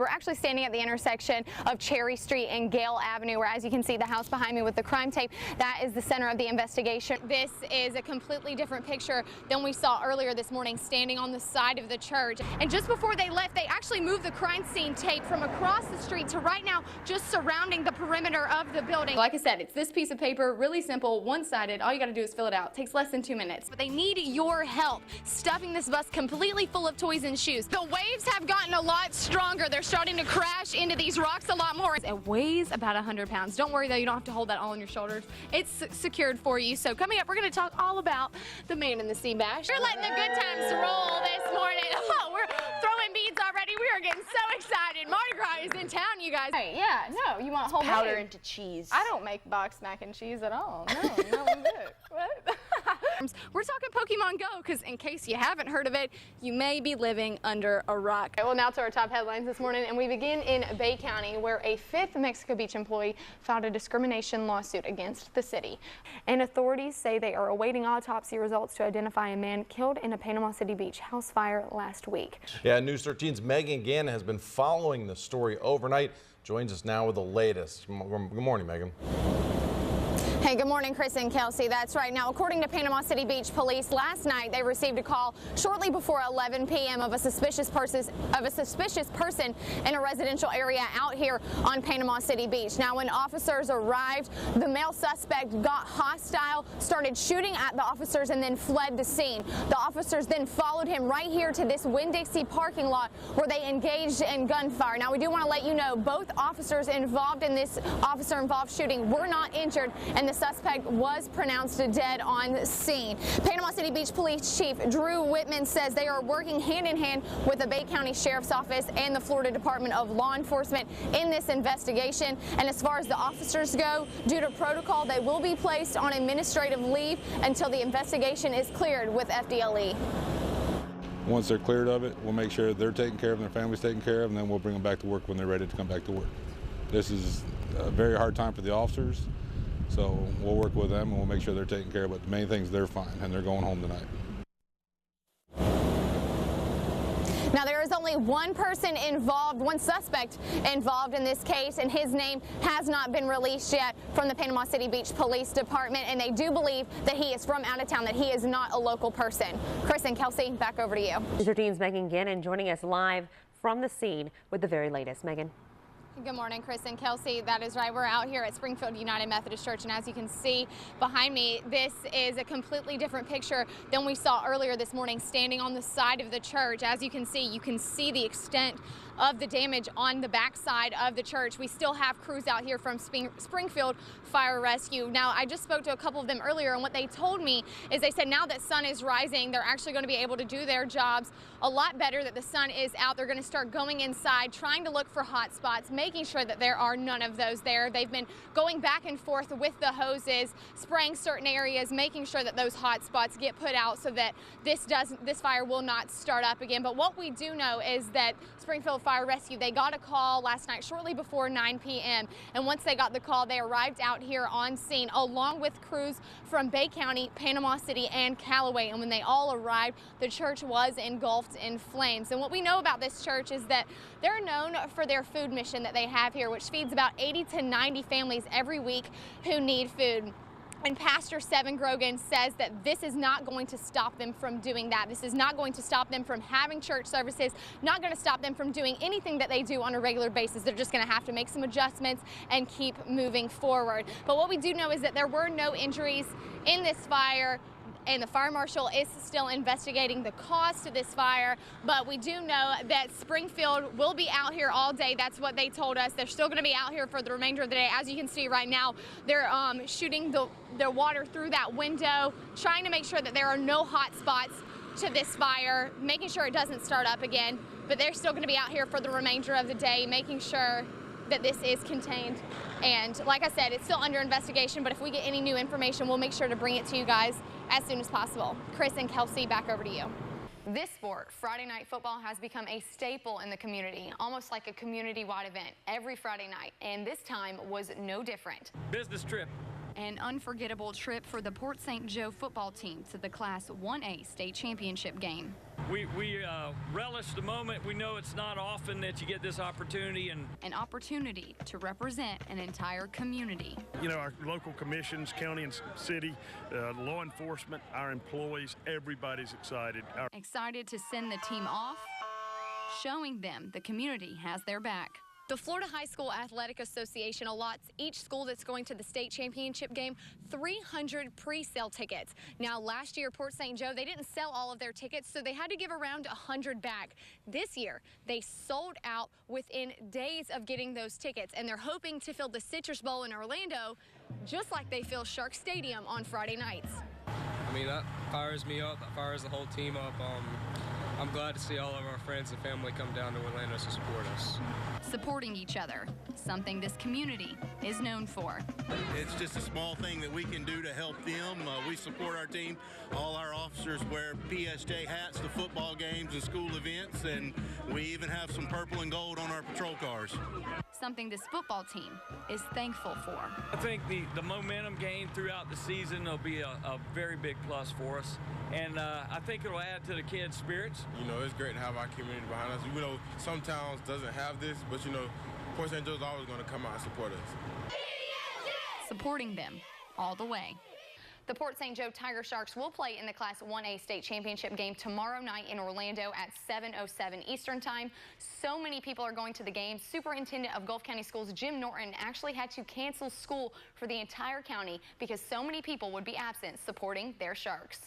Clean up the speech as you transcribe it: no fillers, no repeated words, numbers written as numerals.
We're actually standing at the intersection of Cherry Street and Gale Avenue, where, as you can see, the house behind me with the crime tape, that is the center of the investigation. This is a completely different picture than we saw earlier this morning, standing on the side of the church. And just before they left, they actually moved the crime scene tape from across the street to right now just surrounding the perimeter of the building. Like I said, it's this piece of paper, really simple, one-sided. All you got to do is fill it out. It takes less than 2 minutes. But they need your help stuffing this bus completely full of toys and shoes. The waves have gotten a lot stronger. They're starting to crash into these rocks a lot more. It weighs about 100 pounds. Don't worry though, you don't have to hold that all on your shoulders. It's secured for you. So coming up, we're going to talk all about the Man in the Sea Bash. We're letting the good times roll this morning. Oh, we're throwing beads already. We are getting so excited. Mardi Gras is in town, you guys. Hey, yeah, no, you want whole powder into cheese. I don't make box mac and cheese at all. No, one bit. What? We're talking Pokemon Go, because in case you haven't heard of it, you may be living under a rock. Well, now to our top headlines this morning, and we begin in Bay County, where a 5th Mexico Beach employee filed a discrimination lawsuit against the city. And authorities say they are awaiting autopsy results to identify a man killed in a Panama City Beach house fire last week. Yeah, News 13's Megan Gannon has been following the story overnight. Joins us now with the latest. Good morning, Megan. Hey, good morning, Chris and Kelsey. That's right. Now, according to Panama City Beach Police, last night they received a call shortly before 11 p.m. of a suspicious person in a residential area out here on Panama City Beach. Now, when officers arrived, the male suspect got hostile, started shooting at the officers, and then fled the scene. The officers then followed him right here to this Winn-Dixie parking lot, where they engaged in gunfire. Now, we do want to let you know both officers involved in this officer-involved shooting were not injured, and the suspect was pronounced dead on scene. Panama City Beach Police Chief Drew Whitman says they are working hand in hand with the Bay County Sheriff's Office and the Florida Department of Law Enforcement in this investigation. And as far as the officers go, due to protocol, they will be placed on administrative leave until the investigation is cleared with FDLE. Once they're cleared of it, we'll make sure they're taken care of and their family's taken care of, and then we'll bring them back to work when they're ready to come back to work. This is a very hard time for the officers. So we'll work with them and we'll make sure they're taken care of, but the main thing is they're fine and they're going home tonight. Now, there is only one person involved, one suspect involved in this case, and his name has not been released yet from the Panama City Beach Police Department, and they do believe that he is from out of town, that he is not a local person. Chris and Kelsey, back over to you. News 13's Megan Gannon joining us live from the scene with the very latest. Megan. Good morning, Chris and Kelsey. That is right. We're out here at Springfield United Methodist Church, and as you can see behind me, this is a completely different picture than we saw earlier this morning, standing on the side of the church. As you can see the extent of the damage on the backside of the church. We still have crews out here from Springfield Fire Rescue. Now, I just spoke to a couple of them earlier, and what they told me is they said now that sun is rising, they're actually going to be able to do their jobs a lot better, that the sun is out. They're going to start going inside, trying to look for hot spots, making sure that there are none of those there. They've been going back and forth with the hoses, spraying certain areas, making sure that those hot spots get put out so that this fire will not start up again. But what we do know is that Springfield Fire Rescue, they got a call last night shortly before 9 p.m. and once they got the call, they arrived out here on scene along with crews from Bay County, Panama City, and Callaway. And when they all arrived, the church was engulfed in flames. And what we know about this church is that they're known for their food mission that they have here, which feeds about 80 to 90 families every week who need food. And Pastor Seven Grogan says that this is not going to stop them from doing that. This is not going to stop them from having church services, not going to stop them from doing anything that they do on a regular basis. They're just going to have to make some adjustments and keep moving forward. But what we do know is that there were no injuries in this fire, and the fire marshal is still investigating the cause to this fire. But we do know that Springfield will be out here all day. That's what they told us. They're still going to be out here for the remainder of the day. As you can see right now, they're shooting the water through that window, trying to make sure that there are no hot spots to this fire, making sure it doesn't start up again. But they're still going to be out here for the remainder of the day, making sure that this is contained. And like I said, it's still under investigation, but if we get any new information, we'll make sure to bring it to you guys as soon as possible. Chris and Kelsey, back over to you. This sport, Friday night football, has become a staple in the community, almost like a community-wide event every Friday night, and this time was no different. Business trip. An unforgettable trip for the Port St. Joe football team to the Class 1A state championship game. we relish the moment. We know it's not often that you get this opportunity. And an opportunity to represent an entire community. You know, our local commissions, county and city, law enforcement, our employees, everybody's excited. Excited to send the team off, showing them the community has their back. The Florida High School Athletic Association allots each school that's going to the state championship game 300 pre-sale tickets. Now, last year, Port St. Joe, they didn't sell all of their tickets, so they had to give around 100 back. This year, they sold out within days of getting those tickets, and they're hoping to fill the Citrus Bowl in Orlando just like they fill Shark Stadium on Friday nights. I mean, that fires me up. That fires the whole team up. I'm glad to see all of our friends and family come down to Orlando to support us. Supporting each other, something this community is known for. It's just a small thing that we can do to help them. We support our team. All our officers wear PSJ hats to football games and school events, and we even have some purple and gold on our patrol cars. Something this football team is thankful for. I think the momentum gained throughout the season will be a very big plus for us. And I think it'll add to the kids' spirits. You know, it's great to have our community behind us. You know, some towns doesn't have this, but you know, Port St. Joe's always going to come out and support us. Supporting them all the way. The Port St. Joe Tiger Sharks will play in the Class 1A state championship game tomorrow night in Orlando at 7:07 Eastern Time. So many people are going to the game. Superintendent of Gulf County Schools Jim Norton actually had to cancel school for the entire county because so many people would be absent supporting their Sharks.